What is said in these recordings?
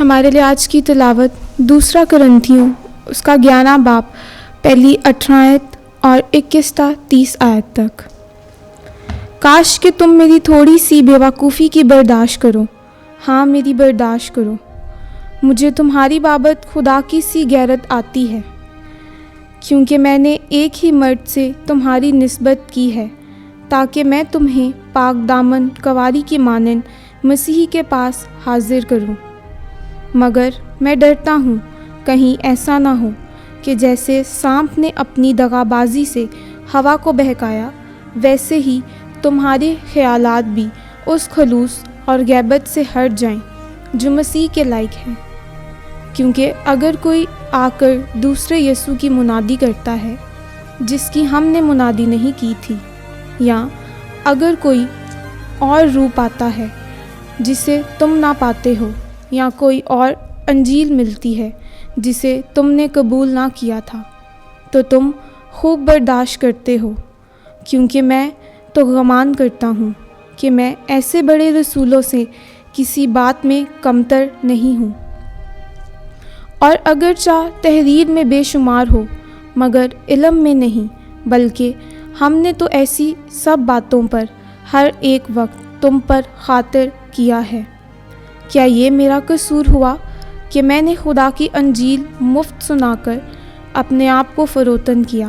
ہمارے لیے آج کی تلاوت دوسرا کرنتھیوں اس کا 11 باب پہلی 18 آیت اور 21 تا 30 آیت تک۔ کاش کہ تم میری تھوڑی سی بے وقوفی کی برداشت کرو، ہاں میری برداشت کرو۔ مجھے تمہاری بابت خدا کی سی غیرت آتی ہے، کیونکہ میں نے ایک ہی مرد سے تمہاری نسبت کی ہے، تاکہ میں تمہیں پاک دامن کنواری کی مانند مسیح کے پاس حاضر کروں۔ مگر میں ڈرتا ہوں کہیں ایسا نہ ہو کہ جیسے سانپ نے اپنی دغا بازی سے ہوا کو بہکایا، ویسے ہی تمہارے خیالات بھی اس خلوص اور غیبت سے ہٹ جائیں جو مسیح کے لائق ہیں۔ کیونکہ اگر کوئی آ کر دوسرے یسوع کی منادی کرتا ہے جس کی ہم نے منادی نہیں کی تھی، یا اگر کوئی اور روح پاتا ہے جسے تم نہ پاتے ہو، یا کوئی اور انجیل ملتی ہے جسے تم نے قبول نہ کیا تھا، تو تم خوب برداشت کرتے ہو، کیونکہ میں تو گمان کرتا ہوں کہ میں ایسے بڑے رسولوں سے کسی بات میں کمتر نہیں ہوں، اور اگرچہ تحریر میں بے شمار ہو مگر علم میں نہیں، بلکہ ہم نے تو ایسی سب باتوں پر ہر ایک وقت تم پر خاطر کیا ہے۔ کیا یہ میرا قصور ہوا کہ میں نے خدا کی انجیل مفت سنا کر اپنے آپ کو فروتن کیا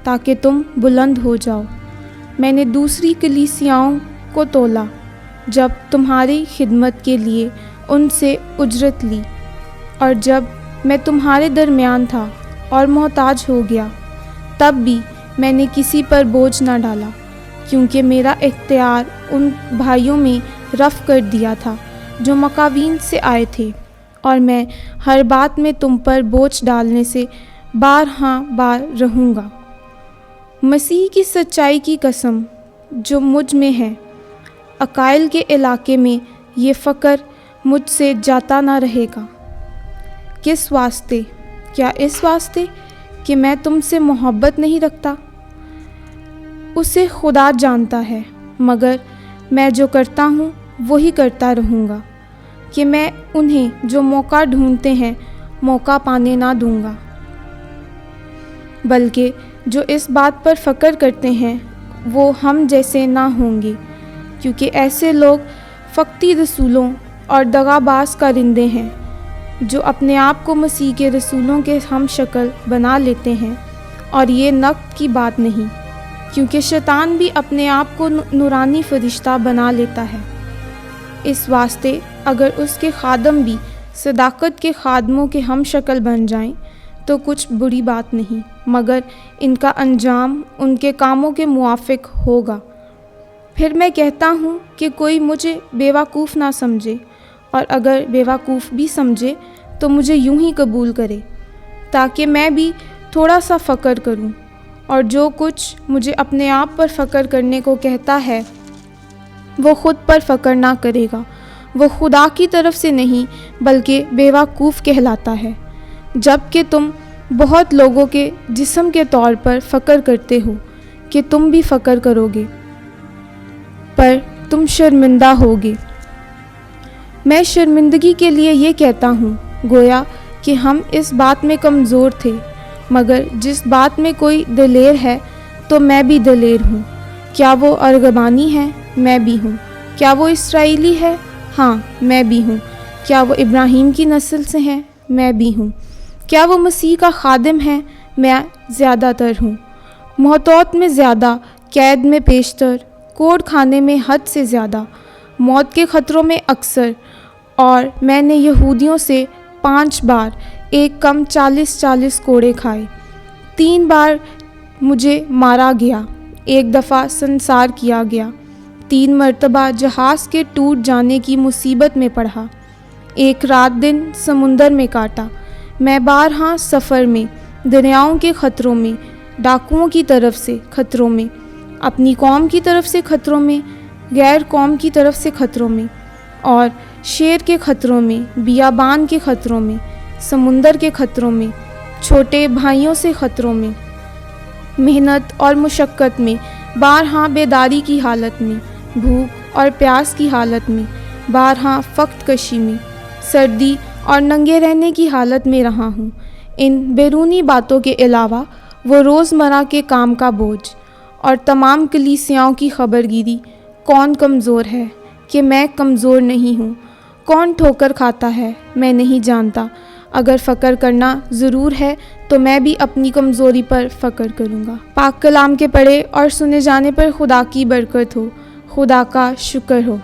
تاکہ تم بلند ہو جاؤ؟ میں نے دوسری کلیسیاؤں کو تولا جب تمہاری خدمت کے لیے ان سے اجرت لی، اور جب میں تمہارے درمیان تھا اور محتاج ہو گیا، تب بھی میں نے کسی پر بوجھ نہ ڈالا، کیونکہ میرا اختیار ان بھائیوں میں رفع کر دیا تھا جو مقاوین سے آئے تھے، اور میں ہر بات میں تم پر بوجھ ڈالنے سے بار رہوں گا۔ مسیح کی سچائی کی قسم جو مجھ میں ہے، اکائل کے علاقے میں یہ فقر مجھ سے جاتا نہ رہے گا۔ کس واسطے؟ کیا اس واسطے کہ میں تم سے محبت نہیں رکھتا؟ اسے خدا جانتا ہے، مگر میں جو کرتا ہوں وہی کرتا رہوں گا، کہ میں انہیں جو موقع ڈھونڈتے ہیں موقع پانے نہ دوں گا، بلکہ جو اس بات پر فخر کرتے ہیں وہ ہم جیسے نہ ہوں گے، کیونکہ ایسے لوگ فقطی رسولوں اور دغاباز کارندے ہیں جو اپنے آپ کو مسیح کے رسولوں کے ہم شکل بنا لیتے ہیں، اور یہ نقد کی بات نہیں، کیونکہ شیطان بھی اپنے آپ کو نورانی فرشتہ بنا لیتا ہے۔ اس واسطے اگر اس کے خادم بھی صداقت کے خادموں کے ہم شکل بن جائیں تو کچھ بری بات نہیں، مگر ان کا انجام ان کے کاموں کے موافق ہوگا۔ پھر میں کہتا ہوں کہ کوئی مجھے بے وقوف نہ سمجھے، اور اگر بے وقوف بھی سمجھے تو مجھے یوں ہی قبول کرے، تاکہ میں بھی تھوڑا سا فخر کروں، اور جو کچھ مجھے اپنے آپ پر فخر کرنے کو کہتا ہے وہ خود پر فخر نہ کرے گا، وہ خدا کی طرف سے نہیں بلکہ بے وقوف کہلاتا ہے۔ جبکہ تم بہت لوگوں کے جسم کے طور پر فخر کرتے ہو کہ تم بھی فخر کرو گے، پر تم شرمندہ ہوگے۔ میں شرمندگی کے لیے یہ کہتا ہوں، گویا کہ ہم اس بات میں کمزور تھے، مگر جس بات میں کوئی دلیر ہے تو میں بھی دلیر ہوں۔ کیا وہ ارغبانی ہے؟ میں بھی ہوں۔ کیا وہ اسرائیلی ہے؟ ہاں میں بھی ہوں۔ کیا وہ ابراہیم کی نسل سے ہے؟ میں بھی ہوں۔ کیا وہ مسیح کا خادم ہے؟ میں زیادہ تر ہوں، محتوت میں زیادہ، قید میں بیشتر، کوڑ کھانے میں حد سے زیادہ، موت کے خطروں میں اکثر، اور میں نے یہودیوں سے 5 بار ایک کم 40 کوڑے کھائے، 3 بار مجھے مارا گیا، 1 دفعہ سنسار کیا گیا، 3 مرتبہ جہاز کے ٹوٹ جانے کی مصیبت میں پڑا، 1 رات دن سمندر میں کاٹا، میں بارہا سفر میں، دریاؤں کے خطروں میں، ڈاکوؤں کی طرف سے خطروں میں، اپنی قوم کی طرف سے خطروں میں، غیر قوم کی طرف سے خطروں میں، اور شیر کے خطروں میں، بیابان کے خطروں میں، سمندر کے خطروں میں، چھوٹے بھائیوں سے خطروں میں، محنت اور مشقت میں، بارہا بیداری کی حالت میں، بھوک اور پیاس کی حالت میں، بارہا فقط کشی میں، سردی اور ننگے رہنے کی حالت میں رہا ہوں۔ ان بیرونی باتوں کے علاوہ وہ روزمرہ کے کام کا بوجھ اور تمام کلیسیاؤں کی خبر گیری، کون کمزور ہے کہ میں کمزور نہیں ہوں، کون ٹھوکر کھاتا ہے میں نہیں جانتا، اگر فخر کرنا ضرور ہے تو میں بھی اپنی کمزوری پر فخر کروں گا۔ پاک کلام کے پڑھے اور سنے جانے پر خدا کی برکت ہو، خدا کا شکر ہو۔